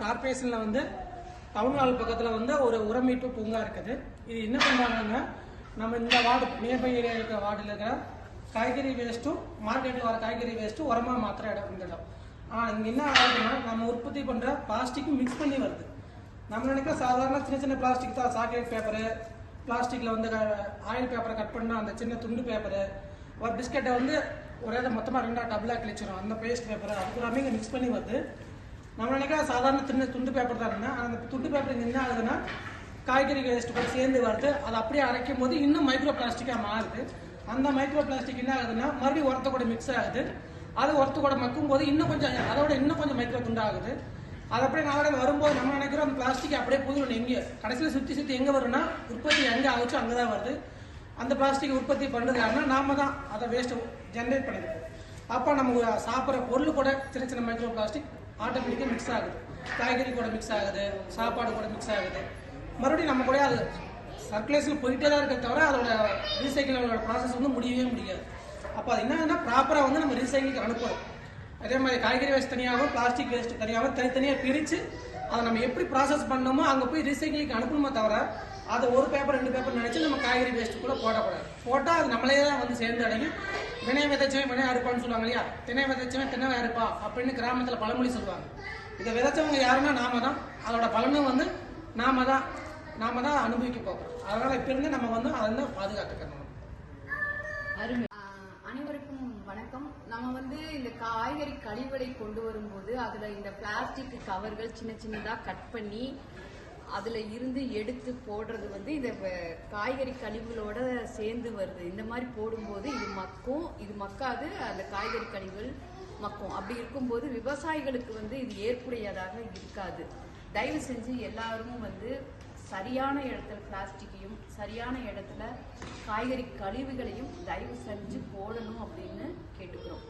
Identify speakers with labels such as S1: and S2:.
S1: கார்பரேஷன்ல வந்து town hall பக்கத்தில் வந்து ஒரு உரமீட்பு பூங்கா இருக்குது. இது என்ன பண்ணுறாங்கன்னா, நம்ம இந்த வார்டு நியர்பை ஏரியா இருக்கிற வார்டில் இருக்கிற காய்கறி வேஸ்ட்டும் மார்க்கெட்டில் வர காய்கறி வேஸ்ட்டும் உரமாக மாத்திர இடம் இந்த இடம். இங்கே என்ன ஆகுதுன்னா, நம்ம உற்பத்தி பண்ணுற பிளாஸ்டிக்கும் மிக்ஸ் பண்ணி வருது. நம்ம நினைக்கிற சாதாரண சின்ன சின்ன பிளாஸ்டிக் தான், சாக்லேட் பேப்பரு, பிளாஸ்டிக்கில் வந்து ஆயில் பேப்பரை கட் பண்ணால் அந்த சின்ன துண்டு பேப்பரு, ஒரு பிஸ்கெட்டை வந்து ஒரே மொத்தமாக 2 டபுளாக கிழிச்சிடும், அந்த பேஸ்ட் பேப்பர் அது எல்லாமே இங்கே மிக்ஸ் பண்ணி வருது. நம்ம நினைக்கிற சாதாரண துண்டு பேப்பர் தான் இருந்தால் அந்த துண்டு பேப்பர் இங்கே என்ன ஆகுதுன்னா காய்கறி வேஸ்ட் கூட சேர்ந்து வருது. அதை அப்படியே அரைக்கும் போது இன்னும் மைக்ரோ பிளாஸ்டிக்காக மாறுது. அந்த மைக்ரோ பிளாஸ்டிக் என்ன ஆகுதுன்னா மறுபடியும் உரத்தை கூட மிக்ஸ் ஆகுது. அது உரத்து கூட மக்கும் போது இன்னும் கொஞ்சம் அதோட இன்னும் கொஞ்சம் மைக்ரோ துண்டாகுது. அது அப்படியே நாளைக்கு வரும்போது நம்ம நினைக்கிறோம் அந்த பிளாஸ்டிக் அப்படியே புது எங்கே கடைசியில் சுற்றி எங்கே வரும்னா உற்பத்தி எங்கே ஆகுச்சோ அங்கே தான் வருது. அந்த பிளாஸ்டிக் உற்பத்தி பண்ணுறது யாருன்னா நாம தான் அதை வேஸ்ட்டை ஜென்ரேட் பண்ணியிருக்கோம். அப்போ நம்ம சாப்பிட்ற பொருள் கூட சின்ன சின்ன மைக்ரோ பிளாஸ்டிக் ஆட்டோமேட்டிக்காக மிக்ஸ் ஆகுது. காய்கறி கூட மிக்ஸ் ஆகுது, சாப்பாடு கூட மிக்ஸ் ஆகுது. மறுபடியும் நம்ம கூட அது சர்க்குலேஷன் போயிட்டே தான் இருக்க தவிர அதோட ரீசைக்கிளோட ப்ராசஸ் வந்து முடியவே முடியாது. அப்போ அது என்னன்னா ப்ராப்பராக வந்து நம்ம ரீசைக்கிளுக்கு அனுப்பணும். அதே மாதிரி காய்கறி வேஸ்ட் தனியாகவும் பிளாஸ்டிக் வேஸ்ட் தனியாகவும் தனித்தனியாக பிரித்து அதை நம்ம எப்படி ப்ராசஸ் பண்ணணுமோ அங்கே போய் ரீசைக்கிளுக்கு அனுப்பணுமோ தவிர அதை ஒரு பேப்பர் 2 பேப்பர் நினச்சி நம்ம காய்கறி வேஸ்ட்டு கூட போடக்கூடாது. போட்டால் அது நம்மளே தான் வந்து சேர்ந்து அடங்கி வினை விதைச்சவன் வினை அறுப்பான்னு சொல்லுவாங்க இல்லையா, திணை விதைச்சவன் திணை அறுப்பா அப்படின்னு கிராமத்தில் பழமொழி சொல்லுவாங்க. இதை விதைச்சவங்க யாருன்னா நாம தான். அதோட பலனும் வந்து நாம தான் அனுபவிக்க போகிறோம். அதனால் இப்போ இருந்து நம்ம வந்து அதை வந்து பாதுகாத்துக்கணும்.
S2: அனைவருக்கும் வணக்கம். நம்ம வந்து இந்த காய்கறி கழிவுகளை கொண்டு வரும்போது அதுல இந்த பிளாஸ்டிக் கவர்கள் சின்ன சின்னதா கட் பண்ணி அதுல இருந்து எடுத்து போடுறது வந்து இந்த காய்கறி கழிவுகளோட சேர்ந்து வருது. இந்த மாதிரி போடும்போது இது மக்கும், இது மக்காது, அந்த காய்கறி கழிவுகள் மக்கும். அப்படி இருக்கும்போது விவசாயிகளுக்கு வந்து இது ஏற்புடையதாக இருக்காது. தயவு செஞ்சு எல்லாரும் வந்து சரியான இடத்துல பிளாஸ்டிக்கையும் சரியான இடத்துல காய்கறி கழிவுகளையும் தயவு செஞ்சு போடணும் அப்படின்னு கேட்டுக்கிறோம்.